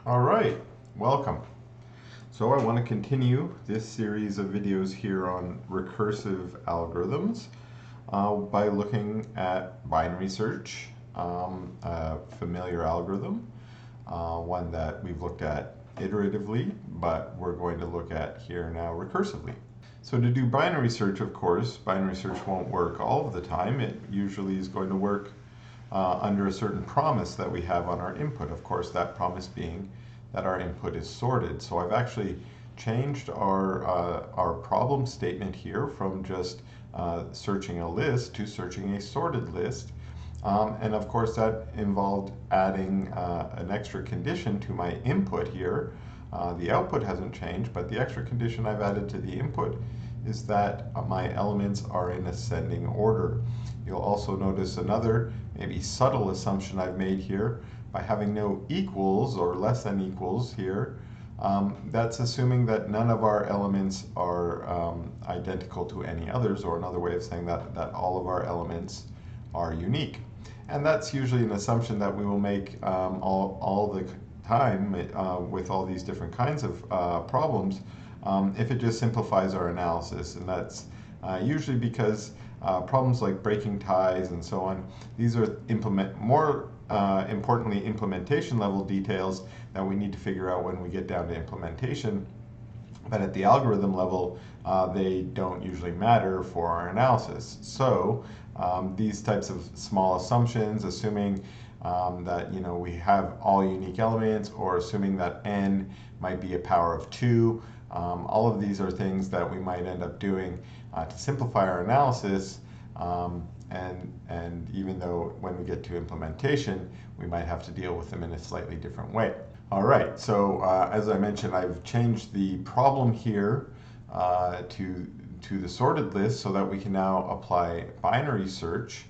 All right, welcome. So I want to continue this series of videos here on recursive algorithms by looking at binary search, a familiar algorithm, one that we've looked at iteratively, but we're going to look at here now recursively. So to do binary search, of course, binary search won't work all of the time. It usually is going to work under a certain promise that we have on our input. Of course, that promise being that our input is sorted. So I've actually changed our problem statement here from just searching a list to searching a sorted list. And of course, that involved adding an extra condition to my input here. The output hasn't changed, but the extra condition I've added to the input is that my elements are in ascending order. You'll also notice another maybe subtle assumption I've made here. By having no equals or less than equals here, that's assuming that none of our elements are identical to any others, or another way of saying that all of our elements are unique. And that's usually an assumption that we will make all the time with all these different kinds of problems if it just simplifies our analysis. And that's usually because problems like breaking ties and so on, these are more importantly implementation level details that we need to figure out when we get down to implementation. But at the algorithm level, they don't usually matter for our analysis. So these types of small assumptions, assuming that we have all unique elements, or assuming that n might be a power of 2, all of these are things that we might end up doing to simplify our analysis. And even though when we get to implementation, we might have to deal with them in a slightly different way. All right, so as I mentioned, I've changed the problem here to the sorted list so that we can now apply binary search.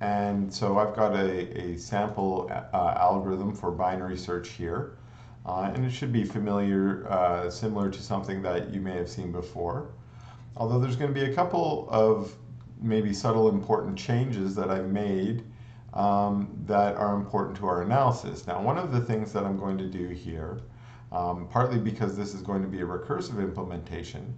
And so I've got a sample algorithm for binary search here. And it should be familiar, similar to something that you may have seen before. Although there's going to be a couple of maybe subtle important changes that I've made that are important to our analysis. Now, one of the things that I'm going to do here, partly because this is going to be a recursive implementation,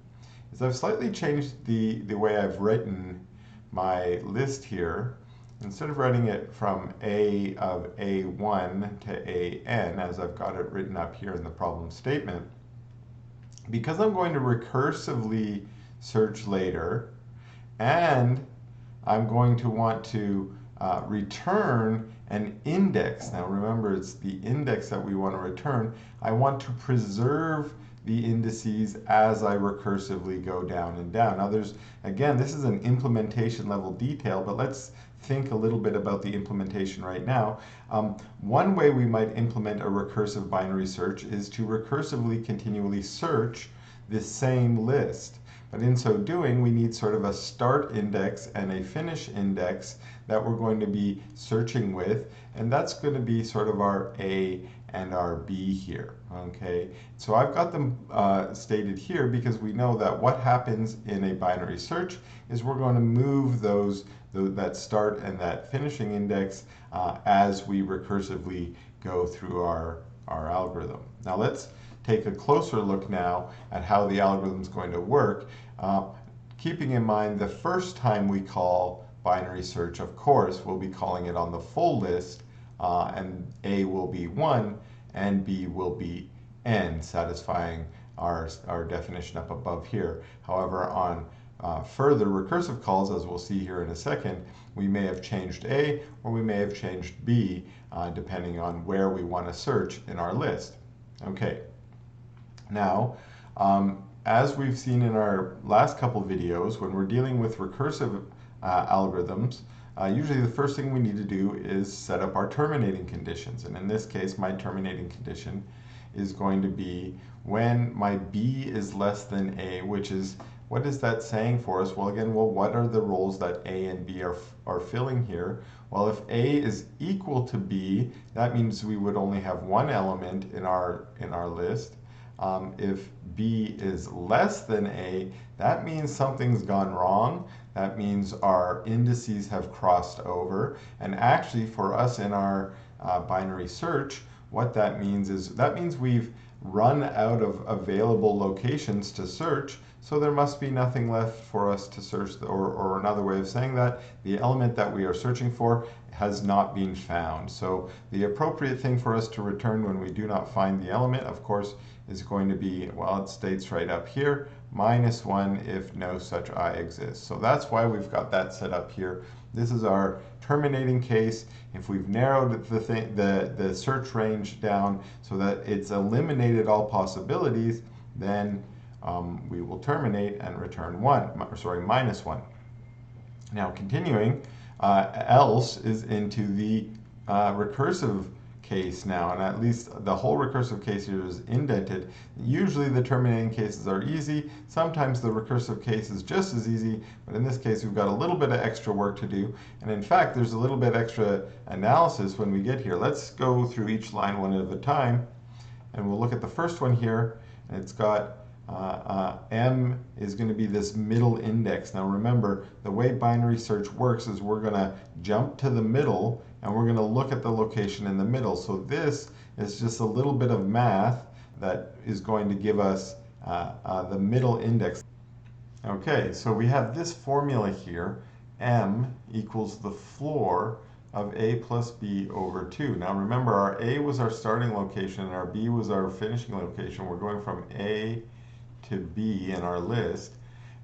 is I've slightly changed the way I've written my list here. Instead of writing it from A of A1 to AN, as I've got it written up here in the problem statement, because I'm going to recursively search later, and I'm going to want to return an index. Now remember, it's the index that we want to return. I want to preserve the indices as I recursively go down and down. Now again, this is an implementation level detail, but let's think a little bit about the implementation right now. One way we might implement a recursive binary search is to recursively continually search the same list. But in so doing, we need sort of a start index and a finish index that we're going to be searching with, and that's going to be sort of our A and our B here, okay? So I've got them stated here because we know that what happens in a binary search is we're going to move that start and that finishing index as we recursively go through our algorithm. Now let's take a closer look now at how the algorithm is going to work, keeping in mind the first time we call binary search, of course, we'll be calling it on the full list, and A will be 1 and B will be n, satisfying our definition up above here. However, on further recursive calls, as we'll see here in a second, we may have changed A or we may have changed B, depending on where we want to search in our list. Okay. Now, as we've seen in our last couple videos, when we're dealing with recursive algorithms, usually the first thing we need to do is set up our terminating conditions. And in this case, my terminating condition is going to be when my B is less than A, which is, what is that saying for us? Well, again, what are the roles that A and B are filling here? Well, if A is equal to B, that means we would only have one element in our list. If B is less than A, that means something's gone wrong. That means our indices have crossed over. And actually, for us in our binary search, what that means is we've run out of available locations to search, so there must be nothing left for us to search, or another way of saying that, the element that we are searching for has not been found. So the appropriate thing for us to return when we do not find the element, of course, is going to be, well, it states right up here, -1 if no such I exists. So that's why we've got that set up here. This is our terminating case. If we've narrowed the search range down so that it's eliminated all possibilities, then we will terminate and return -1. Now continuing, else is into the recursive case now, and at least the whole recursive case here is indented. Usually the terminating cases are easy. Sometimes the recursive case is just as easy, but in this case we've got a little bit of extra work to do. And in fact, there's a little bit extra analysis when we get here. Let's go through each line one at a time, and we'll look at the first one here, and it's got M is going to be this middle index. Now remember, the way binary search works is we're going to jump to the middle and we're going to look at the location in the middle. So this is just a little bit of math that is going to give us the middle index. Okay, so we have this formula here. M equals the floor of A plus B over 2. Now remember, our A was our starting location and our B was our finishing location. We're going from A to B in our list,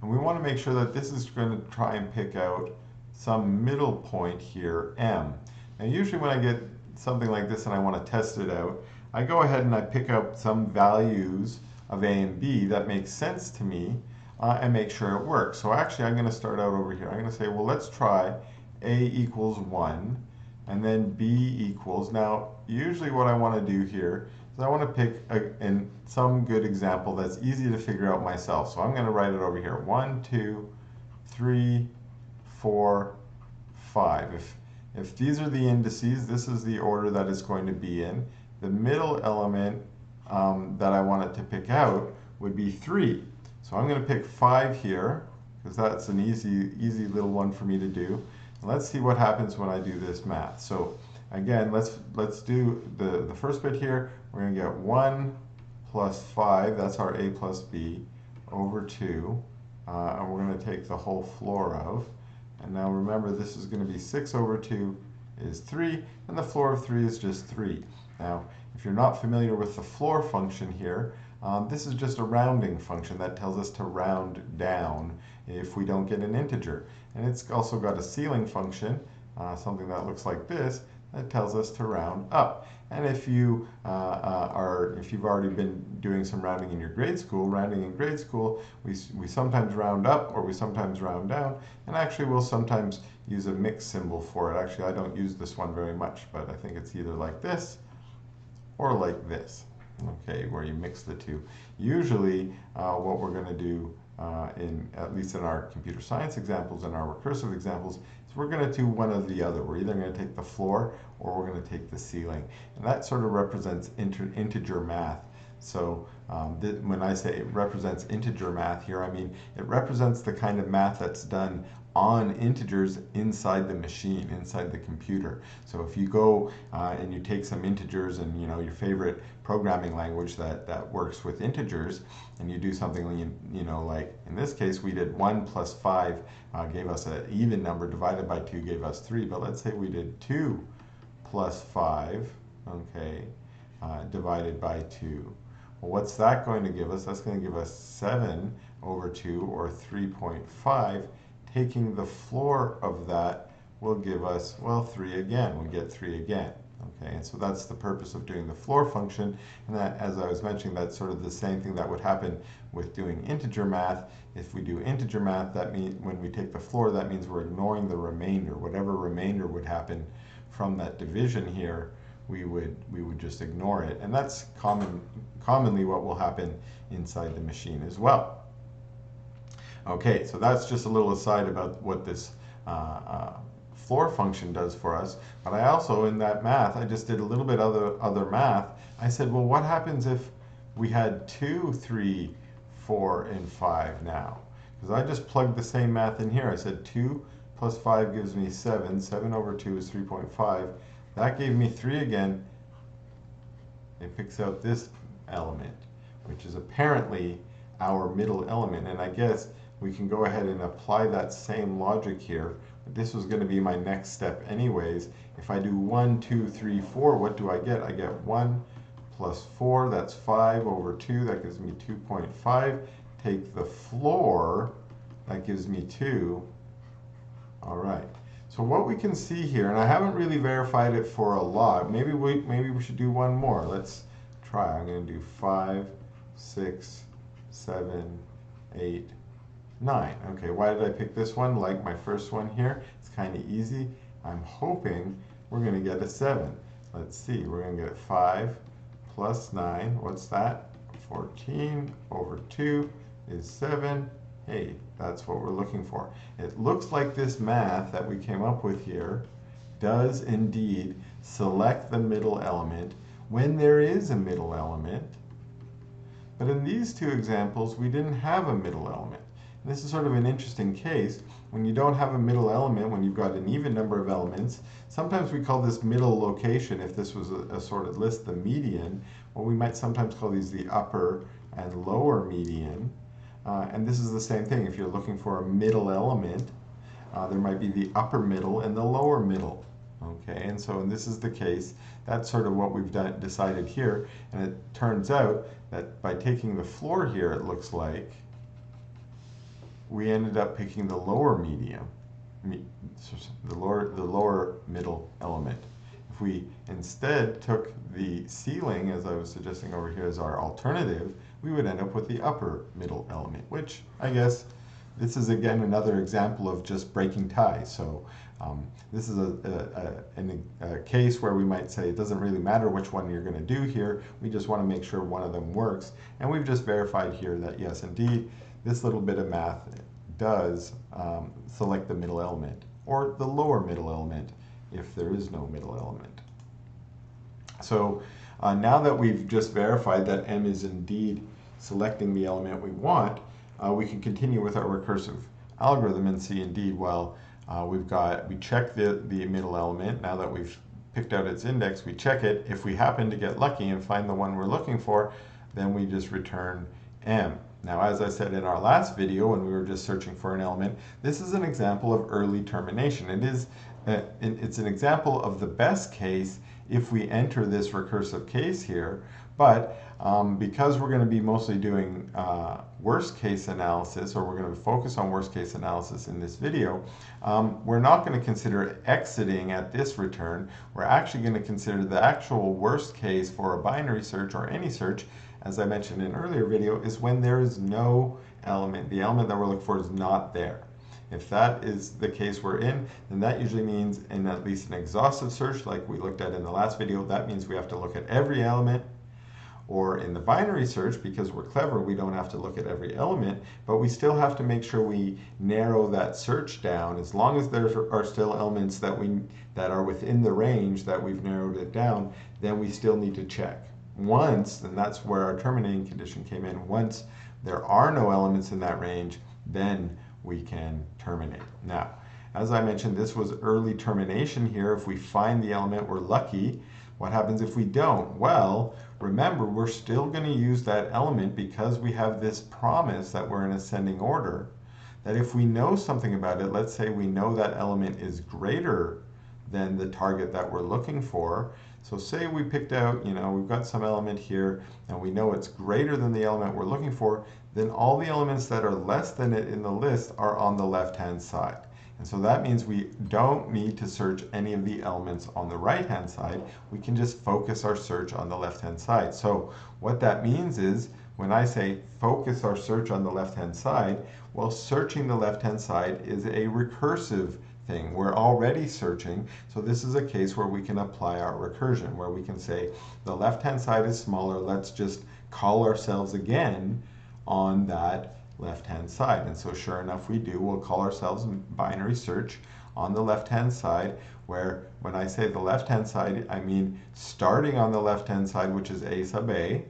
and we want to make sure that this is going to try and pick out some middle point here, M. Now usually when I get something like this and I want to test it out, I go ahead and I pick up some values of A and B that make sense to me and make sure it works. So actually I'm going to start out over here. I'm going to say, well, let's try A equals 1 and then B equals. Now usually what I want to do here is I want to pick some good example that's easy to figure out myself. So I'm going to write it over here. 1, 2, 3, 4, 5. If these are the indices, this is the order that it's going to be in. The middle element that I want it to pick out would be 3. So I'm going to pick 5 here, because that's an easy little one for me to do. And let's see what happens when I do this math. So again, let's do the first bit here. We're going to get 1 plus 5, that's our A plus B, over 2. And we're going to take the whole floor of. And now remember, this is going to be 6 over 2 is 3, and the floor of 3 is just 3. Now, if you're not familiar with the floor function here, this is just a rounding function that tells us to round down if we don't get an integer. And it's also got a ceiling function, something that looks like this, that tells us to round up. And if you've already been doing some rounding in grade school, we sometimes round up or we sometimes round down, and actually we'll sometimes use a mix symbol for it. Actually, I don't use this one very much, but I think it's either like this or like this, okay, where you mix the two. Usually what we're going to do, at least in our computer science examples and our recursive examples, is we're going to do one or the other. We're either going to take the floor or we're going to take the ceiling. And that sort of represents integer math. So when I say it represents integer math here, I mean it represents the kind of math that's done on integers inside the machine, inside the computer. So if you go and you take some integers and your favorite programming language that works with integers, and you do something like in this case we did 1 plus 5 gave us an even number, divided by 2 gave us 3, but let's say we did 2 plus 5, okay, divided by 2. Well, what's that going to give us? That's going to give us 7 over 2, or 3.5. Taking the floor of that will give us, well, 3 again. We get 3 again. Okay, and so that's the purpose of doing the floor function. And that, as I was mentioning, that's sort of the same thing that would happen with doing integer math. If we do integer math, that means when we take the floor, that means we're ignoring the remainder. Whatever remainder would happen from that division here, we would just ignore it. And that's commonly what will happen inside the machine as well. Okay, so that's just a little aside about what this floor function does for us. But I also, in that math, I just did a little bit other math. I said, well, what happens if we had 2, 3, 4, and 5 now? Because I just plugged the same math in here. I said 2 plus 5 gives me 7. 7 over 2 is 3.5. That gave me 3 again. it picks out this element, which is apparently our middle element. And I guess we can go ahead and apply that same logic here. But this was going to be my next step anyways. If I do 1, 2, 3, 4, what do I get? I get 1 plus 4, that's 5 over 2, that gives me 2.5. Take the floor, that gives me 2. All right. So what we can see here, and I haven't really verified it for a log. Maybe we should do one more. Let's try. I'm going to do 5, 6, 7, 8, 9. Okay, why did I pick this one? Like my first one here, it's kind of easy. I'm hoping we're going to get a 7. Let's see. We're going to get 5 plus 9. What's that? 14 over 2 is 7. Hey, that's what we're looking for. It looks like this math that we came up with here does indeed select the middle element when there is a middle element. But in these two examples, we didn't have a middle element. And this is sort of an interesting case. When you don't have a middle element, when you've got an even number of elements, sometimes we call this middle location. If this was a sorted list, the median, well, we might sometimes call these the upper and lower median. And this is the same thing. If you're looking for a middle element, there might be the upper middle and the lower middle. Okay, and so this is the case. That's sort of what we've decided here. And it turns out that by taking the floor here, it looks like we ended up picking the lower medium, the lower middle element. If we instead took the ceiling, as I was suggesting over here, as our alternative, we would end up with the upper middle element, which I guess this is again another example of just breaking ties. So this is a case where we might say it doesn't really matter which one you're going to do here. We just want to make sure one of them works. And we've just verified here that yes, indeed, this little bit of math does select the middle element or the lower middle element if there is no middle element. So now that we've just verified that M is indeed selecting the element we want, we can continue with our recursive algorithm and see indeed, well, we check the middle element. Now that we've picked out its index, we check it. If we happen to get lucky and find the one we're looking for, then we just return M. Now, as I said in our last video when we were just searching for an element, this is an example of early termination. It's an example of the best case if we enter this recursive case here, but because we're going to be mostly doing worst case analysis, or we're going to focus on worst case analysis in this video, we're not going to consider exiting at this return. We're actually going to consider the actual worst case for a binary search or any search, as I mentioned in an earlier video, is when there is no element. The element that we're looking for is not there. If that is the case we're in, then that usually means in at least an exhaustive search like we looked at in the last video, that means we have to look at every element. Or in the binary search, because we're clever, we don't have to look at every element, but we still have to make sure we narrow that search down. As long as there are still elements that are within the range that we've narrowed it down, then we still need to check. Once, and that's where our terminating condition came in, once there are no elements in that range, then we can terminate. Now, as I mentioned, this was early termination here. If we find the element, we're lucky. What happens if we don't? Well, remember, we're still going to use that element because we have this promise that we're in ascending order, that if we know something about it, let's say we know that element is greater than the target that we're looking for. So say we picked out, we've got some element here and we know it's greater than the element we're looking for, then all the elements that are less than it in the list are on the left-hand side. And so that means we don't need to search any of the elements on the right-hand side. We can just focus our search on the left-hand side. So what that means is, when I say focus our search on the left-hand side, well, searching the left-hand side is a recursive thing. We're already searching, so this is a case where we can apply our recursion, where we can say the left-hand side is smaller, let's just call ourselves again on that left-hand side. And so sure enough we do. We'll call ourselves binary search on the left-hand side, where when I say the left-hand side, I mean starting on the left-hand side, which is a sub a,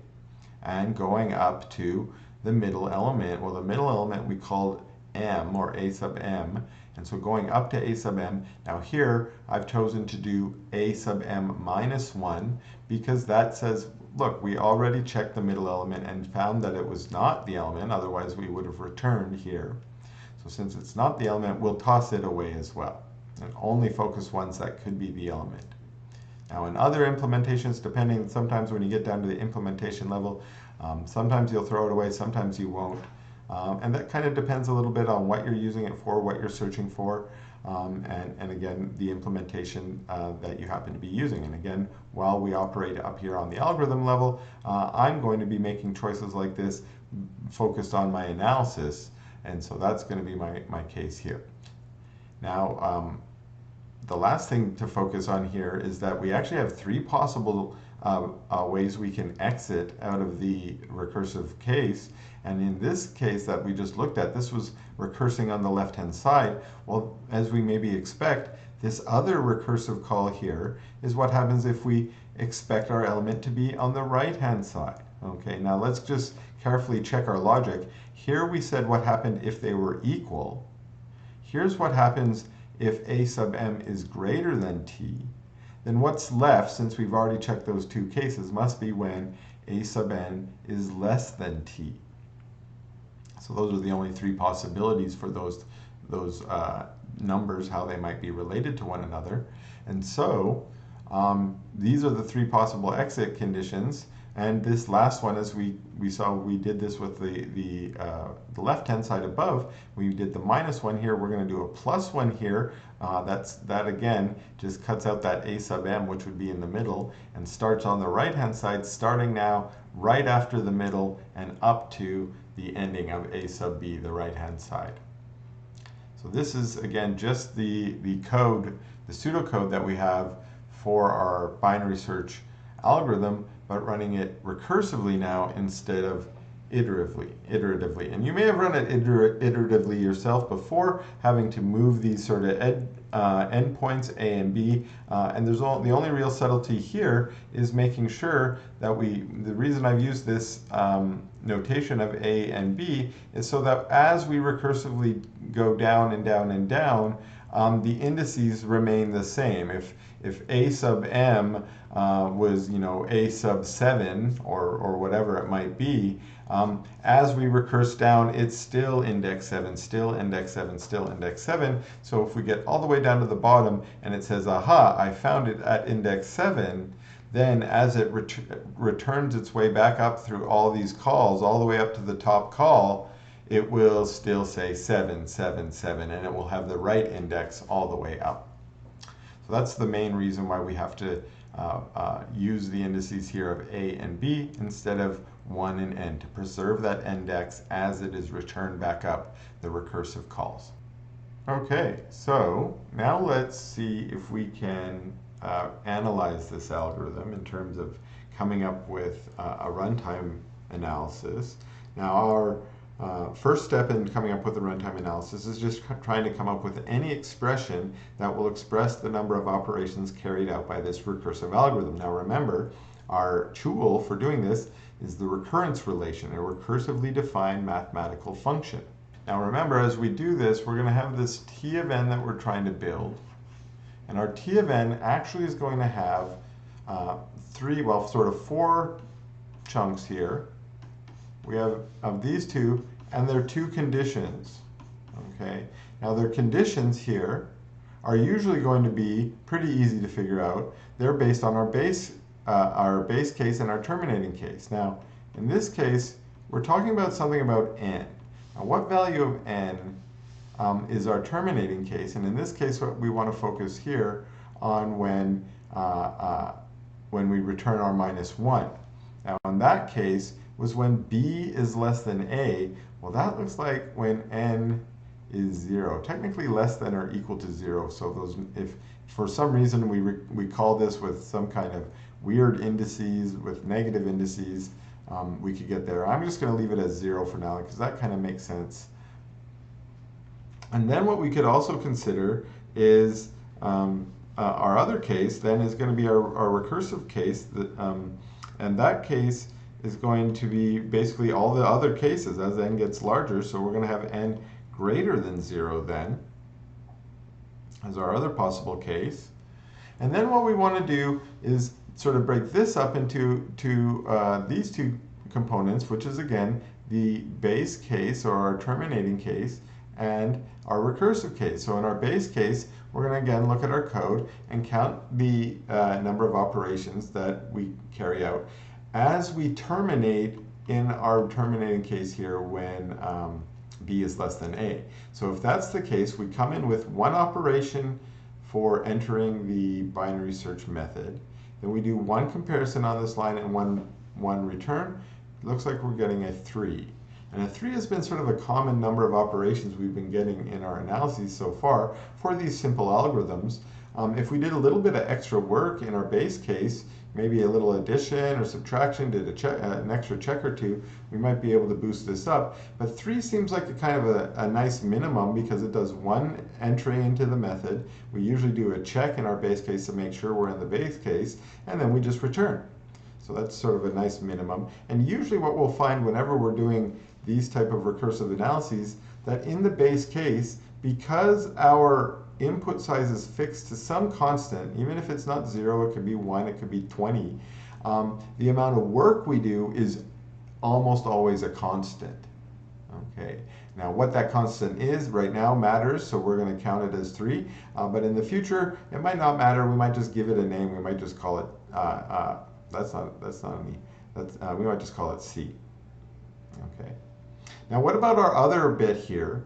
and going up to the middle element. Well, the middle element we called m, or a sub m, and so going up to a sub m. Now here I've chosen to do a sub m minus 1 because that says look, we already checked the middle element and found that it was not the element, otherwise we would have returned here. So since it's not the element, we'll toss it away as well, and only focus ones that could be the element. Now in other implementations, depending, sometimes when you get down to the implementation level, sometimes you'll throw it away, sometimes you won't. And that kind of depends a little bit on what you're using it for, what you're searching for, and again, the implementation that you happen to be using. And again, while we operate up here on the algorithm level, I'm going to be making choices like this focused on my analysis, and so that's going to be my case here. Now, the last thing to focus on here is that we actually have three possible ways we can exit out of the recursive case. And in this case that we just looked at, this was recursing on the left-hand side. Well, as we maybe expect, this other recursive call here is what happens if we expect our element to be on the right-hand side. Okay, now let's just carefully check our logic. Here we said what happened if they were equal. Here's what happens if a sub m is greater than t. Then what's left, since we've already checked those two cases, must be when a sub n is less than t. So those are the only three possibilities for those numbers, how they might be related to one another. And so these are the three possible exit conditions. And this last one, as we saw, we did this with the left-hand side above. We did the -1 here. We're going to do a +1 here. That again just cuts out that a sub m, which would be in the middle, and starts on the right-hand side, starting now right after the middle and up to the ending of a sub b, the right-hand side. So this is again just the code, the pseudocode that we have for our binary search algorithm, but running it recursively now instead of iteratively. And you may have run it iteratively yourself before, having to move these sort of endpoints A and B. And the only real subtlety here is making sure that the reason I've used this notation of A and B is so that as we recursively go down and down and down, the indices remain the same. If a sub m was, a sub 7 or whatever it might be, as we recurse down, it's still index 7, still index 7, still index 7. So if we get all the way down to the bottom and it says, aha, I found it at index 7, then as it returns its way back up through all these calls, all the way up to the top call, it will still say 7, 7, 7, and it will have the right index all the way up. So that's the main reason why we have to use the indices here of A and B instead of 1 and n, to preserve that index as it is returned back up the recursive calls. Okay, so now let's see if we can analyze this algorithm in terms of coming up with a runtime analysis. Now our first step in coming up with a runtime analysis is just trying to come up with any expression that will express the number of operations carried out by this recursive algorithm. Now remember, our tool for doing this is the recurrence relation, a recursively defined mathematical function. Now remember, as we do this, we're going to have this t of n that we're trying to build. And our t of n actually is going to have four chunks here. We have of these two, and there are two conditions. Okay. Now their conditions here are usually going to be pretty easy to figure out. They're based on our base case and our terminating case. Now in this case, we're talking about something about n. Now what value of n is our terminating case? And in this case, what we want to focus here on when we return our -1. Now in that case was when b is less than a. Well, that looks like when n is 0, technically less than or equal to 0. So if for some reason we call this with some kind of weird indices, with negative indices, we could get there. I'm just going to leave it as 0 for now because that kind of makes sense. And then what we could also consider is our other case then is going to be our recursive case, and that case is going to be basically all the other cases as n gets larger. So we're going to have n greater than 0 then as our other possible case. And then what we want to do is sort of break this up into these two components, which is again the base case or our terminating case and our recursive case. So in our base case, we're going to again look at our code and count the number of operations that we carry out as we terminate in our terminating case here when b is less than a. So if that's the case, we come in with one operation for entering the binary search method. Then we do one comparison on this line and one return. It looks like we're getting a 3. And a 3 has been sort of a common number of operations we've been getting in our analyses so far for these simple algorithms. If we did a little bit of extra work in our base case, maybe a little addition or subtraction, did an extra check or two, we might be able to boost this up. But 3 seems like a kind of a nice minimum because it does one entry into the method. We usually do a check in our base case to make sure we're in the base case, and then we just return. So that's sort of a nice minimum. And usually what we'll find whenever we're doing these type of recursive analyses, that in the base case, because our input size is fixed to some constant, even if it's not 0, it could be 1, it could be 20, the amount of work we do is almost always a constant. Okay. Now what that constant is right now matters, so we're going to count it as 3, but in the future it might not matter. We might just give it a name. We might just call it we might just call it C. Okay. Now what about our other bit here,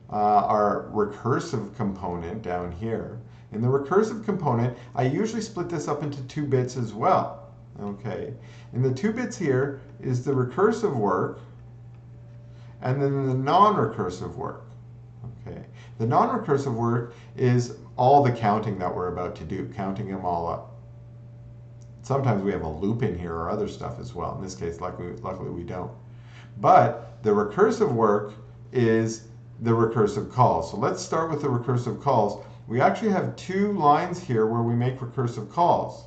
our recursive component down here? In the recursive component, I usually split this up into 2 bits as well. Okay. In the 2 bits here is the recursive work and then the non-recursive work. Okay. The non-recursive work is all the counting that we're about to do, counting them all up. Sometimes we have a loop in here or other stuff as well. In this case, luckily we don't. But the recursive work is the recursive calls. So let's start with the recursive calls. We actually have 2 lines here where we make recursive calls.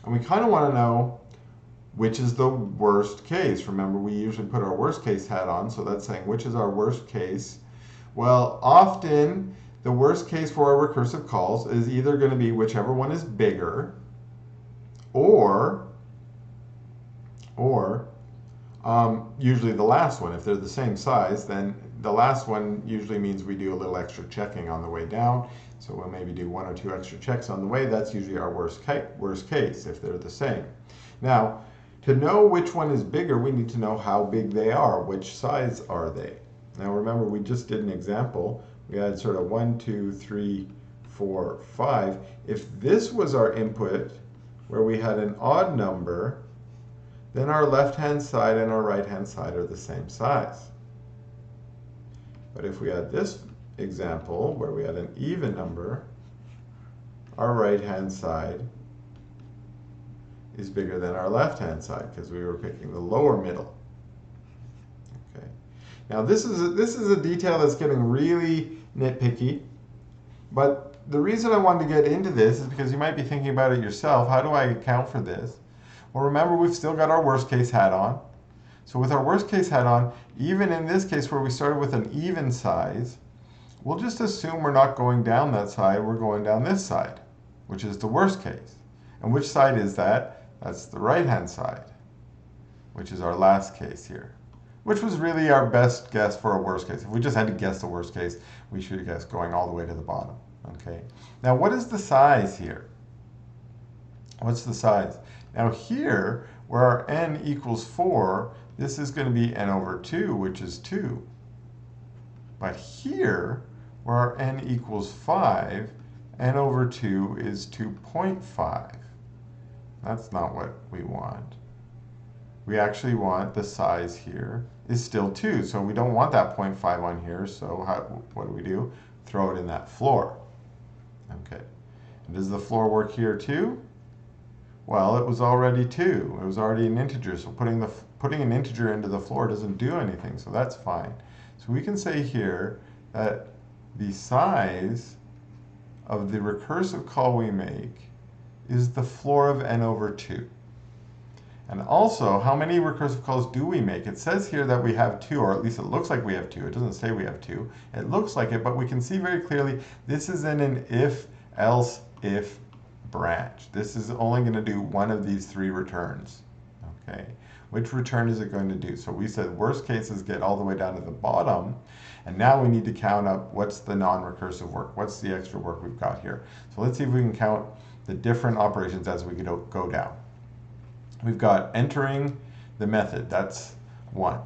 And we kind of want to know which is the worst case. Remember, we usually put our worst case hat on, so that's saying which is our worst case. Well, often the worst case for our recursive calls is either going to be whichever one is bigger, or usually the last one. If they're the same size, then the last one usually means we do a little extra checking on the way down. So we'll maybe do 1 or 2 extra checks on the way. That's usually our worst case if they're the same. Now, to know which one is bigger, we need to know how big they are. Which size are they? Now remember, we just did an example. We had sort of 1, 2, 3, 4, 5. If this was our input where we had an odd number, then our left-hand side and our right-hand side are the same size. But if we had this example where we had an even number, our right-hand side is bigger than our left-hand side because we were picking the lower middle. Okay. Now this is a detail that's getting really nitpicky, but the reason I wanted to get into this is because you might be thinking about it yourself. How do I account for this? Well, remember, we've still got our worst case hat on. So with our worst case hat on, even in this case where we started with an even size, we'll just assume we're not going down that side, we're going down this side, which is the worst case. And which side is that? That's the right-hand side, which is our last case here, which was really our best guess for a worst case. If we just had to guess the worst case, we should have guessed going all the way to the bottom. Okay. Now, what is the size here? What's the size? Now here, where our n equals 4, this is going to be n over 2, which is 2. But here, where our n equals 5, n over 2 is 2.5. That's not what we want. We actually want the size here is still 2. So we don't want that 0.5 on here. So what do? Throw it in that floor. Okay. And does the floor work here too? Well, it was already 2. It was already an integer. So putting an integer into the floor doesn't do anything. So that's fine. So we can say here that the size of the recursive call we make is the floor of n over 2. And also, how many recursive calls do we make? It says here that we have 2, or at least it looks like we have 2. It doesn't say we have 2. It looks like it, but we can see very clearly this is in an if, else, if branch. This is only going to do one of these three returns. Okay, which return is it going to do? So we said worst case is get all the way down to the bottom, and now we need to count up what's the non-recursive work, what's the extra work we've got here. So let's see if we can count the different operations as we go down. We've got entering the method, that's 1.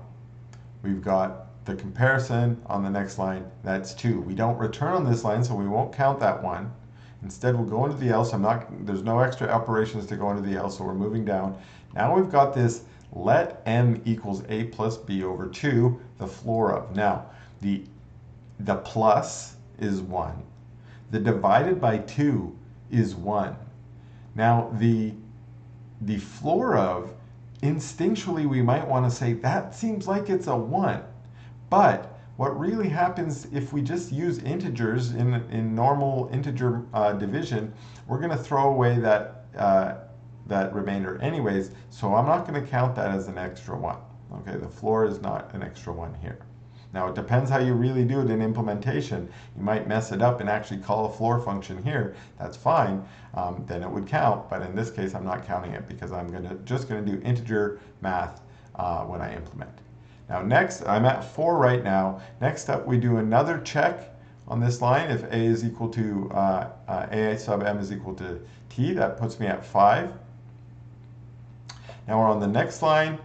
We've got the comparison on the next line, that's 2. We don't return on this line, so we won't count that one. Instead, we'll go into the else. There's no extra operations to go into the else, so we're moving down. Now we've got this let m equals a plus b over 2, the floor of. Now, the plus is 1. The divided by 2 is 1. Now, the floor of, instinctually, we might want to say that seems like it's a 1. But what really happens if we just use integers in normal integer division, we're going to throw away that remainder anyways, so I'm not going to count that as an extra 1. Okay, the floor is not an extra 1 here. Now it depends how you really do it in implementation. You might mess it up and actually call a floor function here. That's fine, then it would count, but in this case I'm not counting it because I'm just going to do integer math when I implement. Now next, I'm at 4 right now. Next up, we do another check on this line. If a is equal to, a sub m is equal to t, that puts me at 5. Now we're on the next line.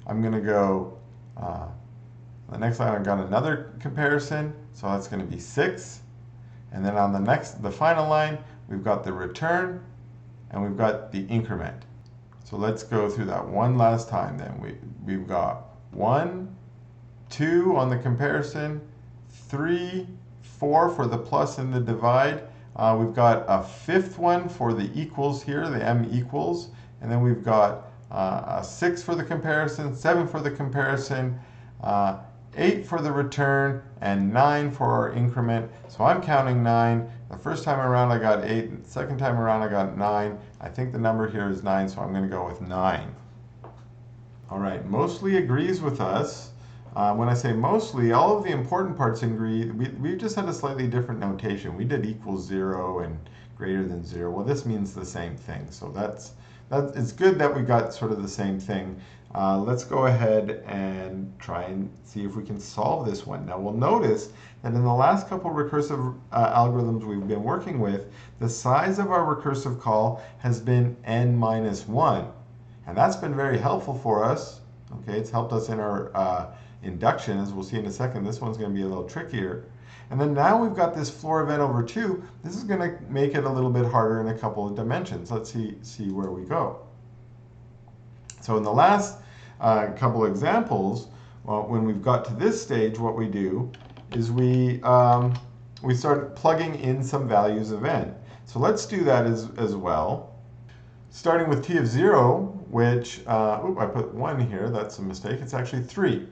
I'm going to go, the next line I've got another comparison, so that's going to be 6. And then on the final line, we've got the return, and we've got the increment. So let's go through that one last time then. We've got 1, 2 on the comparison, 3, 4 for the plus and the divide. We've got a 5th one for the equals here, the m equals, and then we've got a 6 for the comparison, 7 for the comparison, 8 for the return, and 9 for our increment. So I'm counting 9. The first time around I got 8, the second time around I got 9. I think the number here is 9, so I'm going to go with 9. All right, mostly agrees with us. When I say mostly, all of the important parts agree. We've just had a slightly different notation. We did equals 0 and greater than 0. Well, this means the same thing. So it's good that we got sort of the same thing. Let's go ahead and try and see if we can solve this one. Now, we'll notice that in the last couple recursive algorithms we've been working with, the size of our recursive call has been n minus 1. And that's been very helpful for us. Okay, it's helped us in our induction, as we'll see in a second. This one's going to be a little trickier. And then now we've got this floor of n over 2. This is going to make it a little bit harder in a couple of dimensions. Let's see where we go. So in the last couple examples, well, when we've got to this stage, what we do is we start plugging in some values of n. So let's do that as well. Starting with t of 0, which, I put 1 here, that's a mistake, it's actually 3.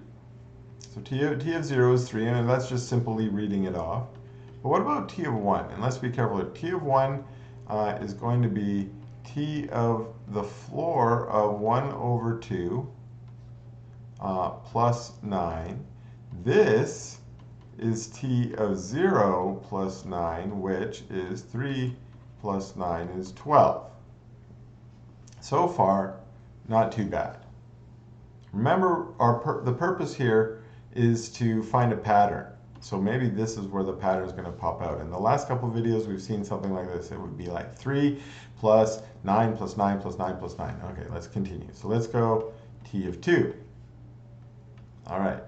So t of 0 is 3, and that's just simply reading it off. But what about t of 1? And let's be careful here. T of 1 is going to be t of the floor of 1 over 2 plus 9. This is t of 0 plus 9, which is 3 plus 9 is 12. So far, not too bad. Remember, the purpose here is to find a pattern. So maybe this is where the pattern is going to pop out. In the last couple of videos, we've seen something like this. It would be like 3 plus 9 plus 9 plus 9 plus 9. Okay, let's continue. So let's go t of 2. All right,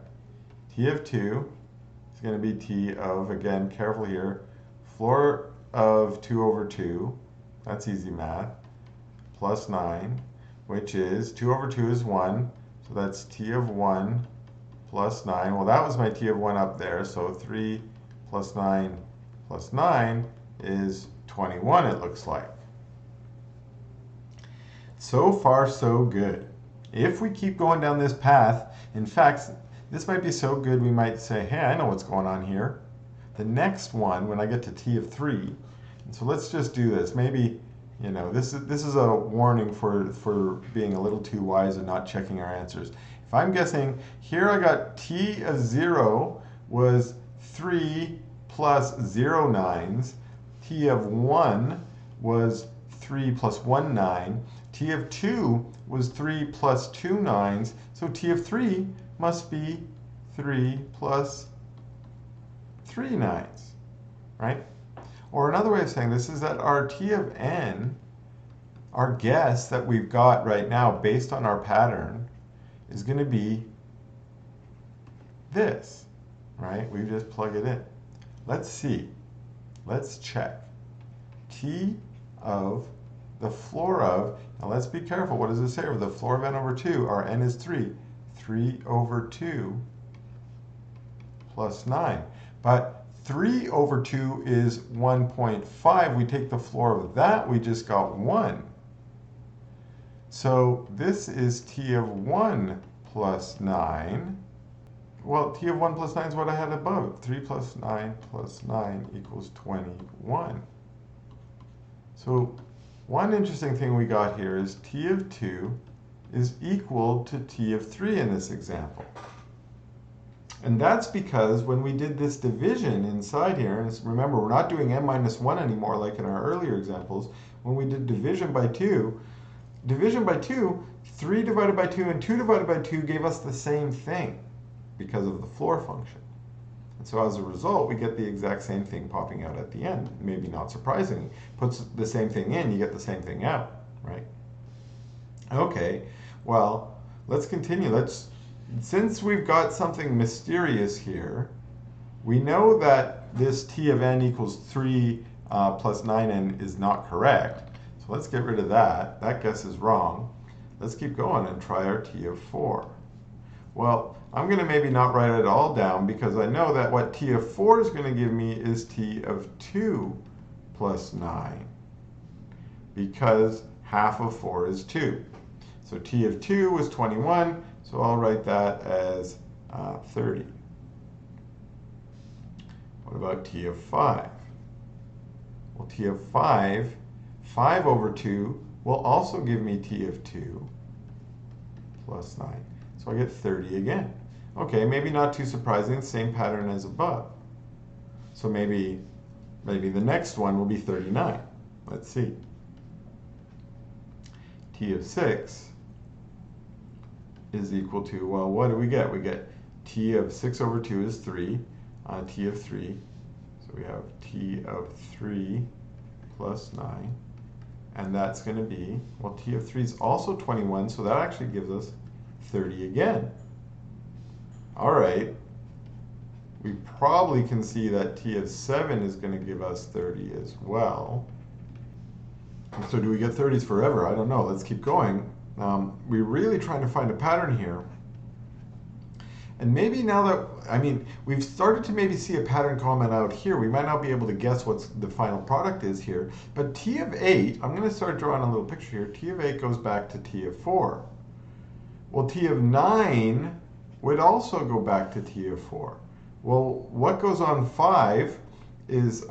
t of 2 is going to be t of, again, careful here, floor of 2 over 2. That's easy math. Plus 9, which is 2 over 2 is 1, so that's t of 1 plus 9. Well, that was my t of 1 up there, so 3 plus 9 is 21, it looks like. So far, so good. If we keep going down this path, in fact, this might be so good we might say, hey, I know what's going on here. The next one, when I get to t of 3, and so let's just do this. Maybe, you know, this is a warning for being a little too wise and not checking our answers. If I'm guessing, here I got t of 0 was 3 plus 0 nines. T of 1 was 3 plus 1 9. T of 2 was 3 plus 2 9s. So T of 3 must be 3 plus 3 9s, right? Or another way of saying this is that our T of n, our guess that we've got right now based on our pattern, is going to be this, right? We just plug it in. Let's see. Let's check. T of the floor of, now let's be careful. What does it say? The floor of n over 2, our n is 3. 3 over 2 plus 9. But 3 over 2 is 1.5. We take the floor of that, we just got 1. So this is T of 1 plus 9. Well, T of 1 plus 9 is what I had above. 3 plus 9 plus 9 equals 21. So one interesting thing we got here is T of 2 is equal to T of 3 in this example. And that's because when we did this division inside here, and remember, we're not doing n minus 1 anymore like in our earlier examples. When we did division by 2, 3 divided by 2 and 2 divided by 2 gave us the same thing because of the floor function. And so as a result, we get the exact same thing popping out at the end. Maybe not surprisingly. Puts the same thing in, you get the same thing out, right? Okay, well, let's continue. Since we've got something mysterious here, we know that this T of n equals 3 plus 9n is not correct. So let's get rid of that. That guess is wrong. Let's keep going and try our T of 4. Well, I'm going to maybe not write it all down because I know that what T of 4 is going to give me is T of 2 plus 9, because half of 4 is 2. So T of 2 was 21, so I'll write that as 30. What about T of 5? Well, T of 5 over 2 will also give me T of 2 plus 9. So I get 30 again. Okay, maybe not too surprising, same pattern as above. So maybe the next one will be 39. Let's see. T of 6 is equal to, well, what do we get? We get T of 6 over 2 is 3, T of 3. So we have T of 3 plus 9. And that's going to be, well, T of 3 is also 21, so that actually gives us 30 again. All right. We probably can see that T of 7 is going to give us 30 as well. So do we get 30s forever? I don't know. Let's keep going. We're really trying to find a pattern here. And maybe now that, we've started to maybe see a pattern comment out here. We might not be able to guess what the final product is here. But T of 8, I'm going to start drawing a little picture here. T of 8 goes back to T of 4. Well, T of 9 would also go back to T of 4. Well, what goes on 5 is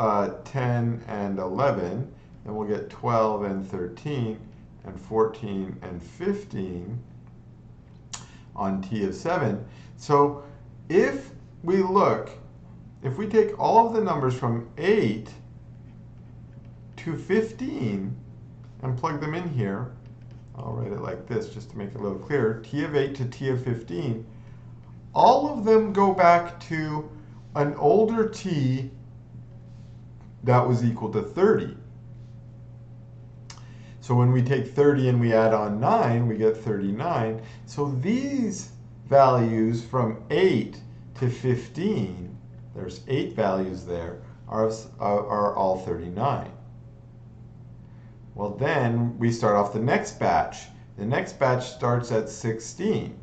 10 and 11. Then we'll get 12 and 13 and 14 and 15 on T of 7. So if we take all of the numbers from 8 to 15 and plug them in here, I'll write it like this just to make it a little clearer. T of 8 to T of 15, all of them go back to an older T that was equal to 30. So when we take 30 and we add on 9, we get 39. So these values from 8 to 15, there's 8 values there, are all 39. Well, then we start off the next batch. The next batch starts at 16,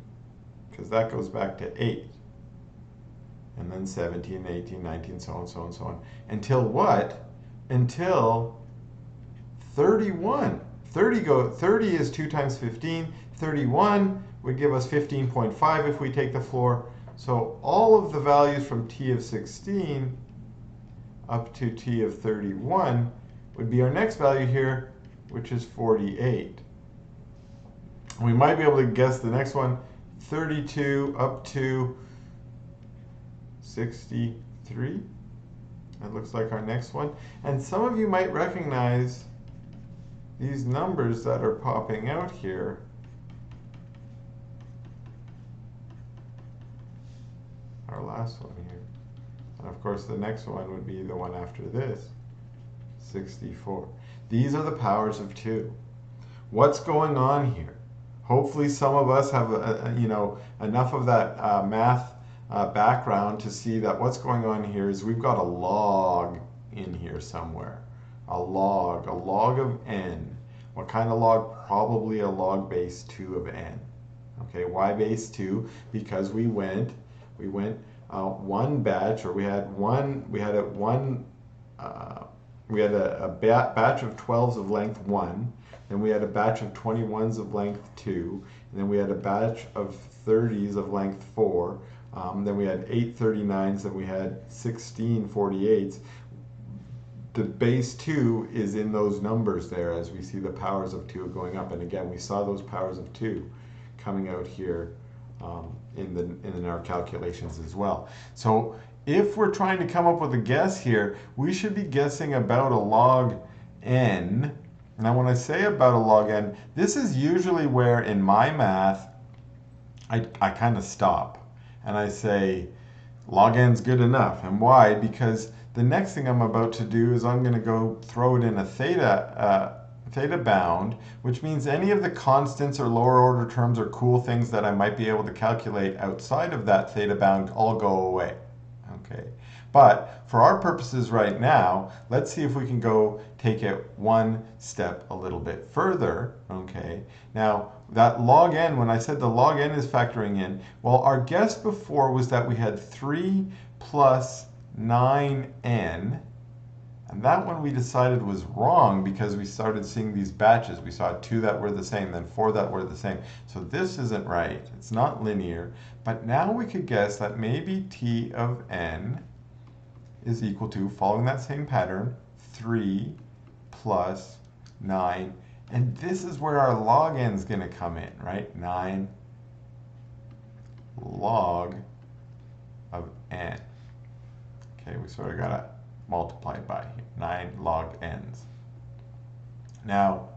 because that goes back to 8. And then 17, 18, 19, so on, so on, so on. Until what? Until 31. 30 is 2 times 15. 31 would give us 15.5 if we take the floor. So all of the values from T of 16 up to T of 31 would be our next value here, which is 48. We might be able to guess the next one, 32 up to 63. That looks like our next one. And some of you might recognize these numbers that are popping out here our last one here. And of course the next one would be the one after this, 64. These are the powers of 2. What's going on here? Hopefully some of us have enough of that math background to see that what's going on here is we've got a log in here somewhere. A log of n. What kind of log? Probably a log base 2 of n. Okay, why base 2? Because we went one batch, or we had a batch of 12s of length 1, then we had a batch of 21s of length 2, and then we had a batch of 30s of length 4, then we had 8 39s, then we had 16 48s. The base 2 is in those numbers there as we see the powers of 2 going up. And again, we saw those powers of 2 coming out here in our calculations as well. So if we're trying to come up with a guess here, we should be guessing about a log n. Now when I say about a log n, this is usually where in my math I kind of stop and I say log n's good enough. And why? Because the next thing I'm about to do is I'm going to go throw it in a theta bound, which means any of the constants or lower order terms or cool things that I might be able to calculate outside of that theta bound all go away. Okay, but for our purposes right now, let's see if we can go take it one step a little bit further. Okay, now that log n, when I said the log n is factoring in, well, our guess before was that we had 3 plus 9n, and that one we decided was wrong because we started seeing these batches. We saw 2 that were the same, then 4 that were the same. So this isn't right. It's not linear. But now we could guess that maybe t of n is equal to, following that same pattern, 3 plus 9. And this is where our log n is going to come in, right? 9 log of n. Okay, we sort of got to multiply by here. 9 log n's. Now,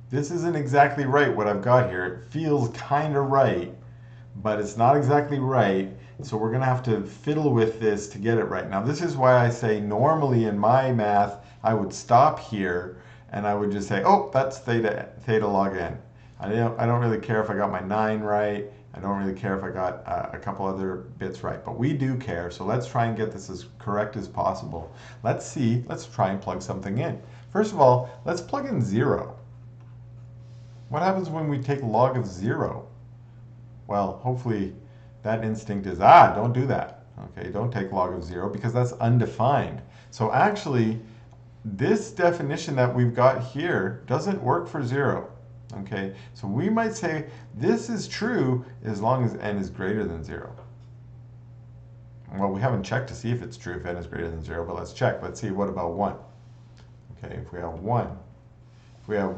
this isn't exactly right what I've got here. It feels kind of right, but it's not exactly right. So we're going to have to fiddle with this to get it right. Now, this is why I say normally in my math, I would stop here and I would just say, oh, that's theta log n. I don't really care if I got my 9 right. I don't really care if I got a couple other bits right, but we do care. So let's try and get this as correct as possible. Let's try and plug something in. First of all, let's plug in 0. What happens when we take log of 0? Well, hopefully that instinct is, don't do that. Okay, don't take log of 0 because that's undefined. So actually, this definition that we've got here doesn't work for 0. Okay, so we might say this is true as long as n is greater than 0. Well, we haven't checked to see if it's true if n is greater than 0, but let's check. Let's see, what about 1? Okay, if we have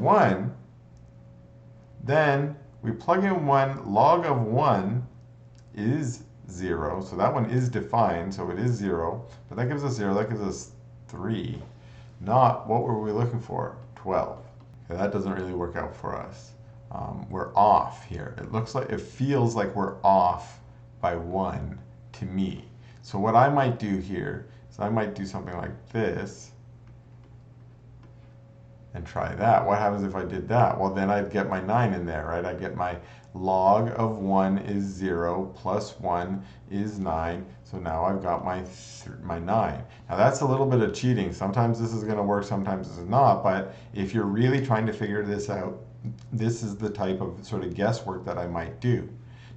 1, then we plug in 1, log of 1 is 0, so that one is defined, so it is 0, but that gives us 0, that gives us 3. Not, what were we looking for? 12. Okay, that doesn't really work out for us. We're off here. It feels like we're off by 1 to me. So what I might do here is I might do something like this and try that. What happens if I did that? Well, then I'd get my 9 in there, right? I'd get my log of 1 is 0 plus 1 is 9. So now I've got my 9. Now that's a little bit of cheating. Sometimes this is going to work, sometimes this is not. But if you're really trying to figure this out, this is the type of sort of guesswork that I might do.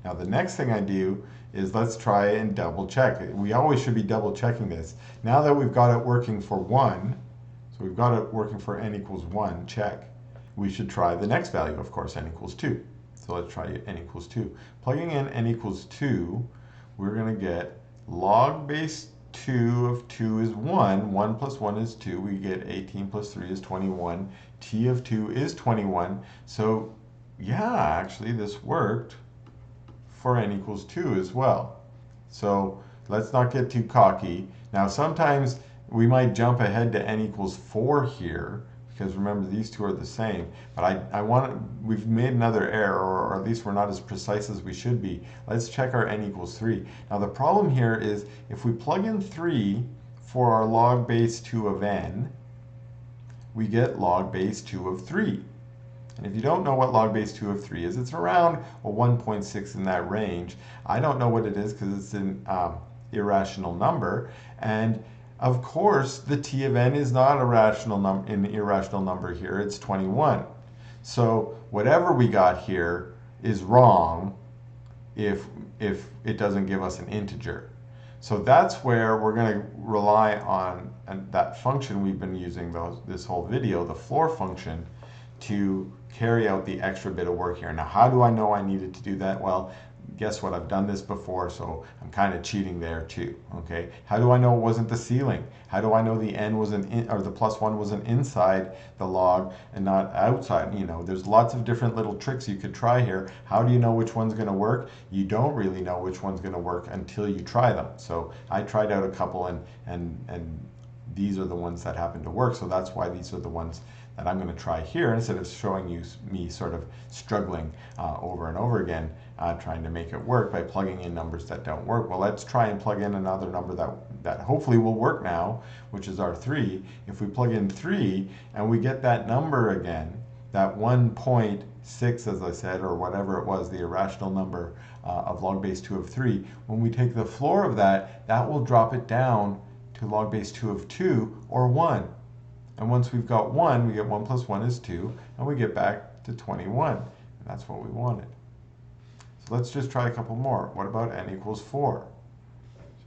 Now the next thing I do is let's try and double check. We always should be double checking this. Now that we've got it working for 1, so we've got it working for n equals 1, check. We should try the next value, of course, n equals 2. So let's try n equals 2. Plugging in n equals 2, we're going to get log base 2 of 2 is 1. 1 plus 1 is 2. We get 18 plus 3 is 21. T of 2 is 21. So yeah, actually this worked for n equals 2 as well. So let's not get too cocky. Now sometimes we might jump ahead to n equals 4 here because remember these two are the same, but we've made another error, or at least we're not as precise as we should be. Let's check our n equals 3. Now the problem here is if we plug in 3 for our log base 2 of n, we get log base 2 of 3. And if you don't know what log base 2 of 3 is, it's around 1.6 in that range. I don't know what it is because it's an irrational number. And of course, the t of n is not an irrational number here. It's 21. So whatever we got here is wrong if it doesn't give us an integer. So that's where we're going to rely on that function we've been using this whole video, the floor function, to carry out the extra bit of work here. Now, how do I know I needed to do that? Well, guess what? I've done this before, so I'm kind of cheating there too. Okay. How do I know it wasn't the ceiling? How do I know the n wasn't or the +1 wasn't inside the log and not outside? You know, there's lots of different little tricks you could try here. How do you know which one's going to work? You don't really know which one's going to work until you try them. So I tried out a couple, and these are the ones that happen to work. So that's why these are the ones that I'm going to try here, instead of showing you me sort of struggling over and over again, trying to make it work by plugging in numbers that don't work. Well, let's try and plug in another number that hopefully will work now, which is our 3. If we plug in 3 and we get that number again, that 1.6, as I said, or whatever it was, the irrational number of log base 2 of 3, when we take the floor of that, that will drop it down to log base 2 of 2, or 1. And once we've got 1, we get 1 plus 1 is 2, and we get back to 21. And that's what we wanted. So let's just try a couple more. What about n equals 4?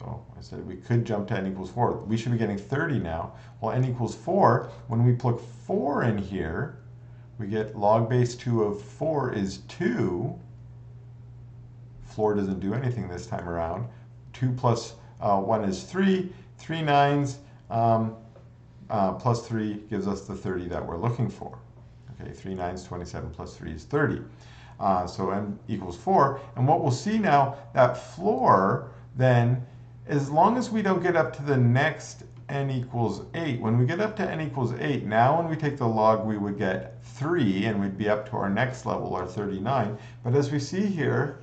So I said we could jump to n equals 4. We should be getting 30 now. Well, n equals 4, when we plug 4 in here, we get log base 2 of 4 is 2. Floor doesn't do anything this time around. 2 plus 1 is 3. 3 nines. Plus 3 gives us the 30 that we're looking for. Okay, 3 nines, 27 plus 3 is 30. So n equals 4. And what we'll see now, that floor then, as long as we don't get up to the next n equals 8, when we get up to n equals 8, now when we take the log, we would get 3, and we'd be up to our next level, our 39. But as we see here,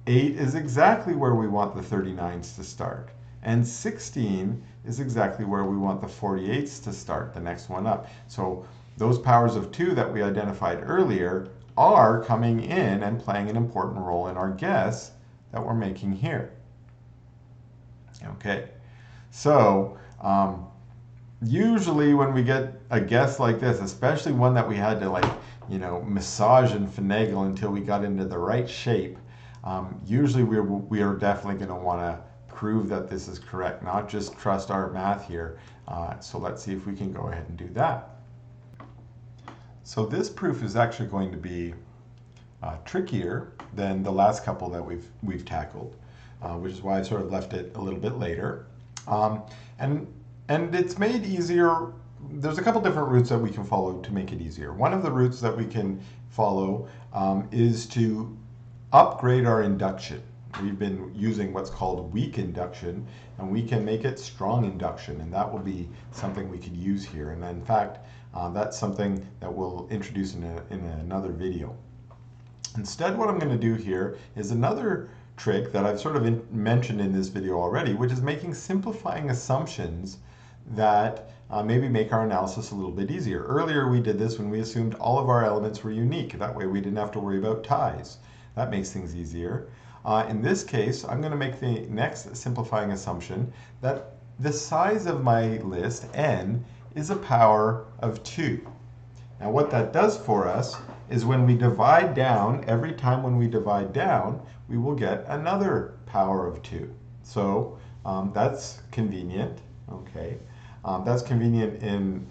8 is exactly where we want the 39s to start. And 16 is exactly where we want the 48s to start, the next one up. So those powers of 2 that we identified earlier are coming in and playing an important role in our guess that we're making here. Okay, so usually when we get a guess like this, especially one that we had to massage and finagle until we got into the right shape, usually we are definitely going to want to prove that this is correct, not just trust our math here. So let's see if we can go ahead and do that. So this proof is actually going to be trickier than the last couple that we've tackled, which is why I sort of left it a little bit later. And it's made easier. There's a couple different routes that we can follow to make it easier. One of the routes that we can follow is to upgrade our induction. We've been using what's called weak induction, and we can make it strong induction, and that will be something we could use here. And in fact, that's something that we'll introduce in another video. Instead, what I'm going to do here is another trick that I've sort of mentioned in this video already, which is making simplifying assumptions that maybe make our analysis a little bit easier. Earlier we did this when we assumed all of our elements were unique. That way we didn't have to worry about ties. That makes things easier. In this case, I'm going to make the next simplifying assumption that the size of my list, n, is a power of 2. Now what that does for us is when we divide down, every time when we divide down, we will get another power of 2. So that's convenient. Okay, that's convenient in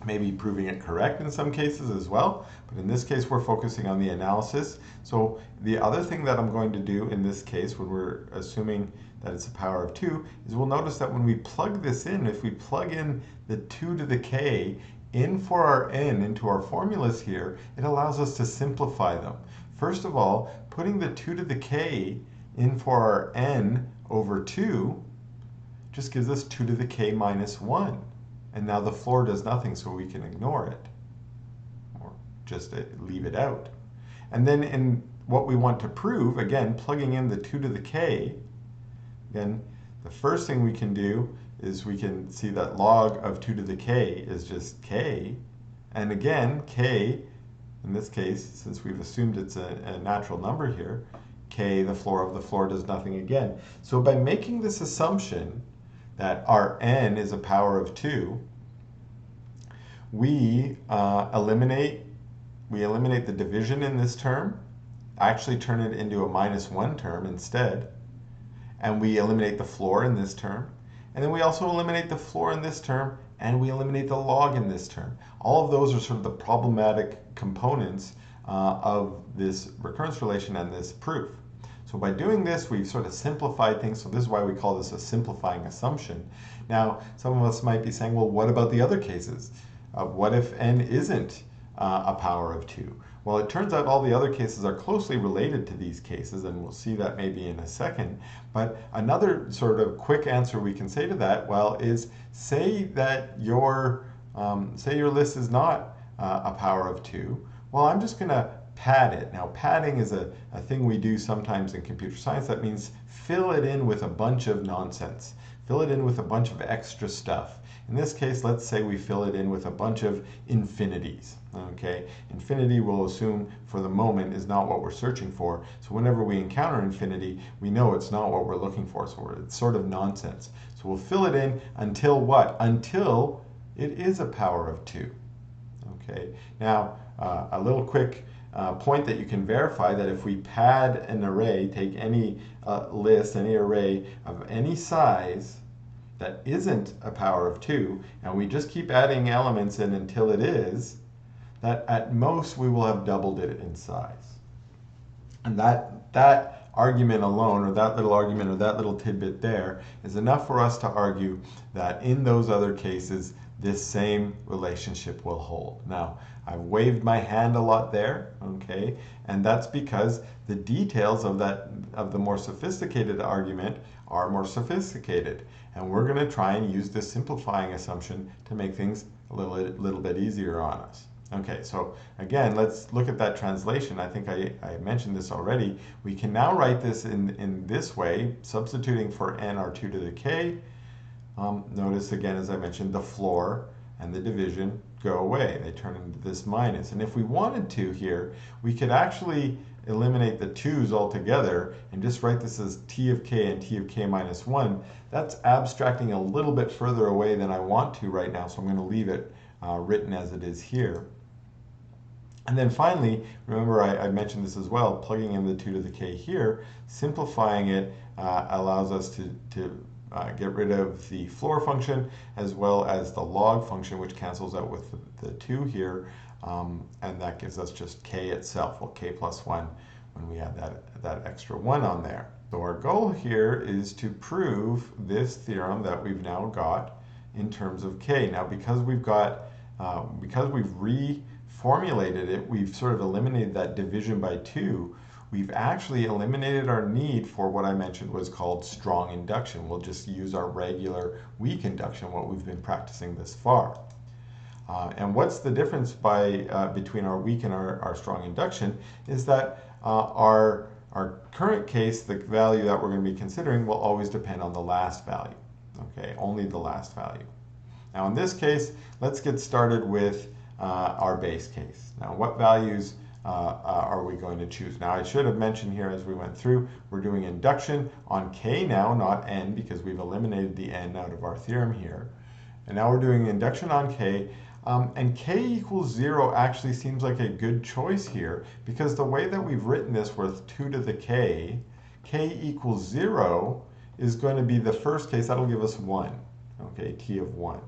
maybe proving it correct in some cases as well, but in this case we're focusing on the analysis. So the other thing that I'm going to do in this case, when we're assuming that it's a power of 2, is we'll notice that when we plug this in, if we plug in the 2 to the k in for our n into our formulas here, it allows us to simplify them. First of all, putting the 2 to the k in for our n over 2 just gives us 2 to the k minus 1. and now the floor does nothing, so we can ignore it, or just leave it out. And then in what we want to prove, again, plugging in the 2 to the k, again, the first thing we can do is we can see that log of 2 to the k is just k. And again, k, in this case, since we've assumed it's a natural number here, k, the floor of the floor, does nothing again. So by making this assumption that our n is a power of 2, we eliminate the division in this term, actually turn it into a -1 term instead, and we eliminate the floor in this term, and then we also eliminate the floor in this term, and we eliminate the log in this term. All of those are sort of the problematic components of this recurrence relation and this proof. So by doing this, we've sort of simplified things. So this is why we call this a simplifying assumption. Now, some of us might be saying, well, what about the other cases? What if n isn't a power of 2? Well, it turns out all the other cases are closely related to these cases, and we'll see that maybe in a second. But another sort of quick answer we can say to that, well, is say that your list is not a power of 2. Well, I'm just going to pad it. Now, padding is a thing we do sometimes in computer science. That means fill it in with a bunch of nonsense. Fill it in with a bunch of extra stuff. In this case, let's say we fill it in with a bunch of infinities. Okay, infinity, we'll assume for the moment, is not what we're searching for. So whenever we encounter infinity, we know it's not what we're looking for. So it's sort of nonsense. So we'll fill it in until what? Until it is a power of 2. Okay, now a little quick point that you can verify that if we pad an array, take any list, any array of any size that isn't a power of 2, and we just keep adding elements in until it is, that at most we will have doubled it in size. And that argument alone, or that little argument, or that little tidbit there, is enough for us to argue that in those other cases, this same relationship will hold. Now, I've waved my hand a lot there, okay, and that's because the details of the more sophisticated argument are more sophisticated, and we're going to try and use this simplifying assumption to make things a little bit easier on us. Okay, so again, let's look at that translation. I think I mentioned this already. We can now write this in this way, substituting for n our 2 to the k. Notice again, as I mentioned, the floor and the division go away. They turn into this minus. And if we wanted to here, we could actually eliminate the 2's altogether and just write this as t of k and t of k minus 1. That's abstracting a little bit further away than I want to right now, so I'm going to leave it written as it is here. And then finally, remember I mentioned this as well, plugging in the 2 to the k here, simplifying it allows us to get rid of the floor function as well as the log function, which cancels out with the 2 here, and that gives us just k itself, well, k plus 1 when we add that extra 1 on there. So our goal here is to prove this theorem that we've now got in terms of k. Now, because we've reformulated it, we've sort of eliminated that division by 2. We've actually eliminated our need for what I mentioned was called strong induction. We'll just use our regular weak induction, what we've been practicing this far. And what's the difference between our weak and our strong induction is that our current case, the value that we're going to be considering, will always depend on the last value. Okay, only the last value. Now in this case, let's get started with our base case. Now what values are we going to choose? Now I should have mentioned here as we went through, we're doing induction on k now, not n, because we've eliminated the n out of our theorem here. And now we're doing induction on k, and k equals 0 actually seems like a good choice here, because the way that we've written this with 2 to the k equals 0 is going to be the first case. That'll give us 1, okay, t of 1.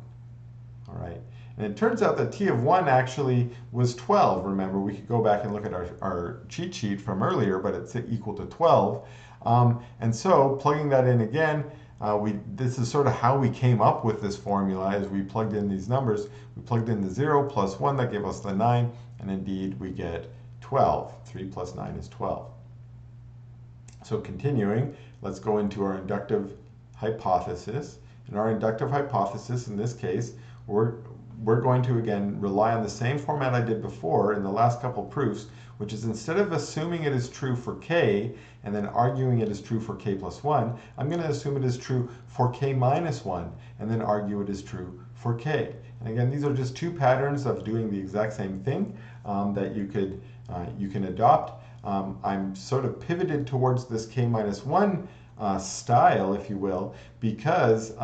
All right. And it turns out that t of 1 actually was 12. Remember, we could go back and look at our cheat sheet from earlier, but it's equal to 12. And so plugging that in again, this is sort of how we came up with this formula as we plugged in these numbers. We plugged in the 0 plus 1, that gave us the 9, and indeed we get 12. 3 plus 9 is 12. So continuing, let's go into our inductive hypothesis. In our inductive hypothesis, in this case, we're going to, again, rely on the same format I did before in the last couple proofs, which is instead of assuming it is true for k and then arguing it is true for k plus 1, I'm going to assume it is true for k minus 1 and then argue it is true for k. And again, these are just two patterns of doing the exact same thing that you can adopt. I'm sort of pivoted towards this k minus 1 style, if you will, because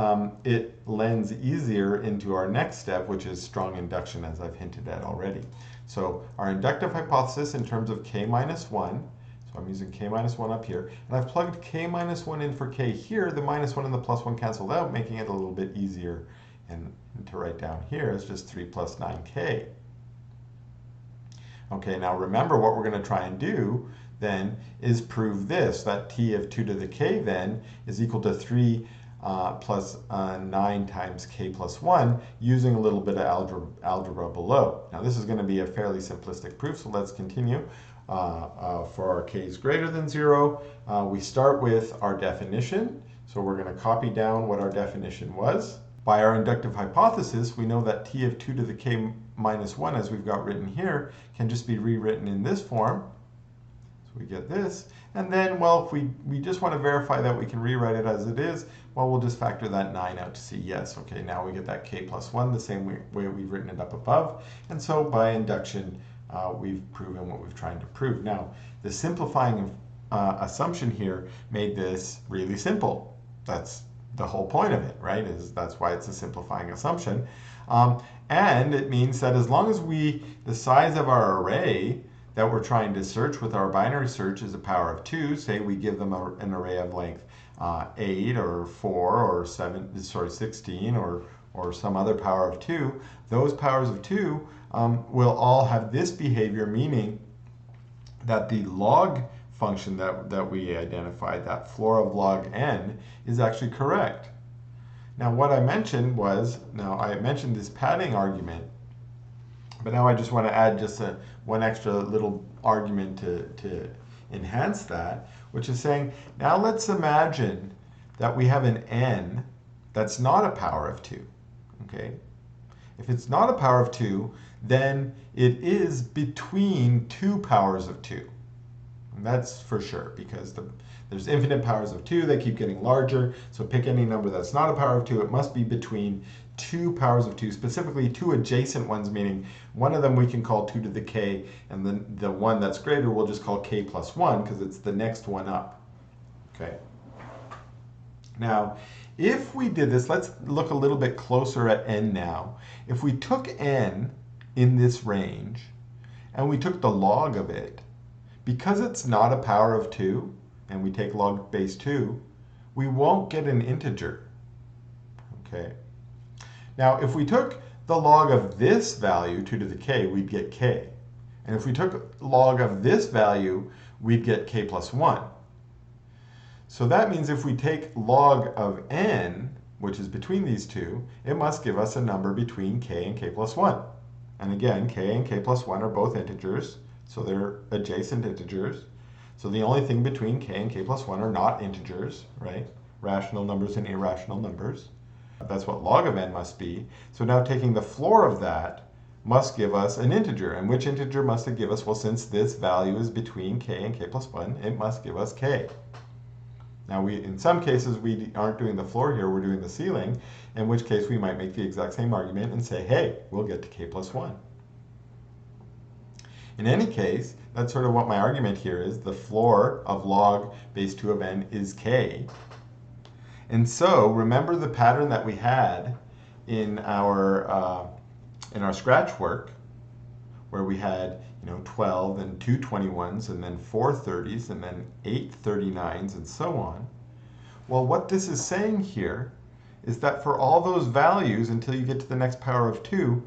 it lends easier into our next step, which is strong induction, as I've hinted at already. So our inductive hypothesis in terms of k minus 1, so I'm using k minus 1 up here, and I've plugged k minus 1 in for k here. The minus 1 and the plus 1 canceled out, making it a little bit easier and to write down here is just 3 plus 9k. Okay, now remember what we're going to try and do then is prove this, that t of 2 to the k then is equal to 3 plus 9 times k plus 1 using a little bit of algebra below. Now this is going to be a fairly simplistic proof, so let's continue. For our k is greater than 0, we start with our definition. So we're going to copy down what our definition was. By our inductive hypothesis, we know that t of 2 to the k minus 1, as we've got written here, can just be rewritten in this form. So we get this. And then, well, if we just want to verify that we can rewrite it as it is, well, we'll just factor that 9 out to see yes. Okay, now we get that k plus 1 the same way we've written it up above. And so by induction, we've proven what we've tried to prove. Now, the simplifying assumption here made this really simple. That's the whole point of it, right? That's why it's a simplifying assumption. And it means that as long as the size of our array that we're trying to search with our binary search is a power of 2, say we give them an array of length 8 or 4 or 16 or some other power of 2, those powers of 2 will all have this behavior, meaning that the log function that we identified, that floor of log n, is actually correct. Now what I mentioned was, I mentioned this padding argument, but now I just want to add just one extra little argument to enhance that, which is saying, now let's imagine that we have an n that's not a power of 2, okay? If it's not a power of 2, then it is between two powers of 2. And that's for sure, because there's infinite powers of 2, they keep getting larger, so pick any number that's not a power of 2, it must be between two powers of 2, specifically two adjacent ones, meaning one of them we can call 2 to the k, and then the one that's greater we'll just call k plus 1, because it's the next one up. Okay. Now, if we did this, let's look a little bit closer at n now. If we took n in this range, and we took the log of it, because it's not a power of 2, and we take log base 2, we won't get an integer. Okay. Now, if we took the log of this value, 2 to the k, we'd get k. And if we took log of this value, we'd get k plus 1. So that means if we take log of n, which is between these two, it must give us a number between k and k plus 1. And again, k and k plus 1 are both integers, so they're adjacent integers. So the only thing between k and k plus 1 are not integers, right? Rational numbers and irrational numbers. That's what log of n must be. So now taking the floor of that must give us an integer. And which integer must it give us? Well, since this value is between k and k plus 1, it must give us k. Now, in some cases, we aren't doing the floor here, we're doing the ceiling, in which case we might make the exact same argument and say, hey, we'll get to k plus 1. In any case, that's sort of what my argument here is. The floor of log base 2 of n is k. And so remember the pattern that we had in our scratch work, where we had 12 and 2 21s and then 4 30s and then 8 39s and so on. Well, what this is saying here is that for all those values until you get to the next power of 2,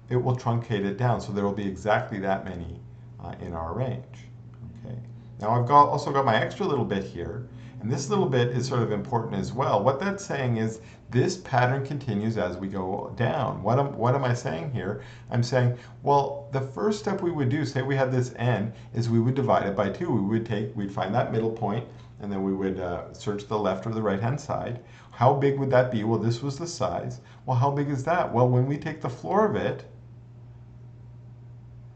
it will truncate it down. So there will be exactly that many in our range. Okay. Now I've also got my extra little bit here, And this little bit is sort of important as well. What that's saying is this pattern continues as we go down. What am I saying here? I'm saying, well, the first step we would do, say we had this n, is we would divide it by 2. We'd find that middle point, and then we would search the left or the right-hand side. How big would that be? Well, this was the size. Well, how big is that? Well, when we take the floor of it,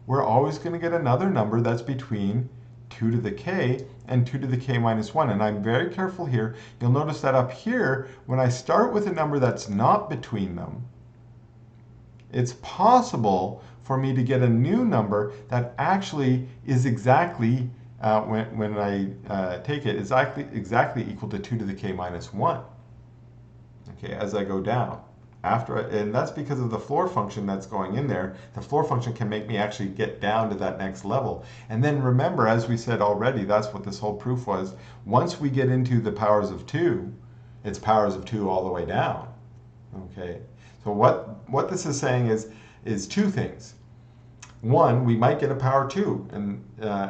we're always going to get another number that's between 2 to the k and 2 to the k minus 1. And I'm very careful here. You'll notice that up here, when I start with a number that's not between them, it's possible for me to get a new number that actually is exactly, when I take it, is exactly equal to 2 to the k minus 1. Okay, as I go down. And that's because of the floor function that's going in there. The floor function can make me actually get down to that next level. And then remember, as we said already, that's what this whole proof was. Once we get into the powers of 2, it's powers of 2 all the way down. Okay, so what this is saying is two things. One, we might get a power 2, and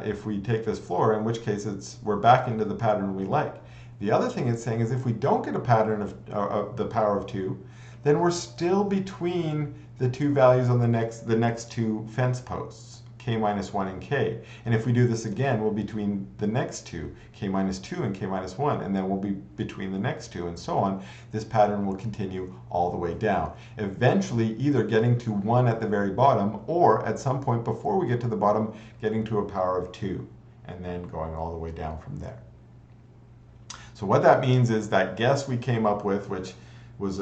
if we take this floor, in which case we're back into the pattern we like. The other thing it's saying is if we don't get a pattern of the power of 2, then we're still between the two values on the next two fence posts, k minus 1 and k. And if we do this again, we'll be between the next two, k minus 2 and k minus 1, and then we'll be between the next two, and so on. This pattern will continue all the way down, eventually either getting to 1 at the very bottom, or at some point before we get to the bottom, getting to a power of 2, and then going all the way down from there. So what that means is that guess we came up with, which was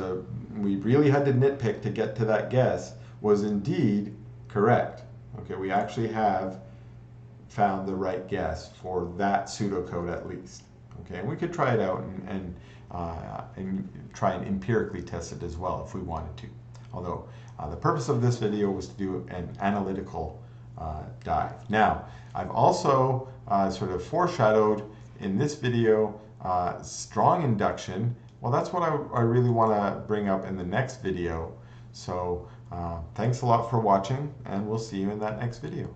we really had to nitpick to get to that guess, was indeed correct. Okay, we actually have found the right guess for that pseudocode at least. Okay, and we could try it out and try and empirically test it as well if we wanted to. Although the purpose of this video was to do an analytical dive. Now, I've also sort of foreshadowed in this video strong induction. Well, that's what I really want to bring up in the next video. So thanks a lot for watching, and we'll see you in that next video.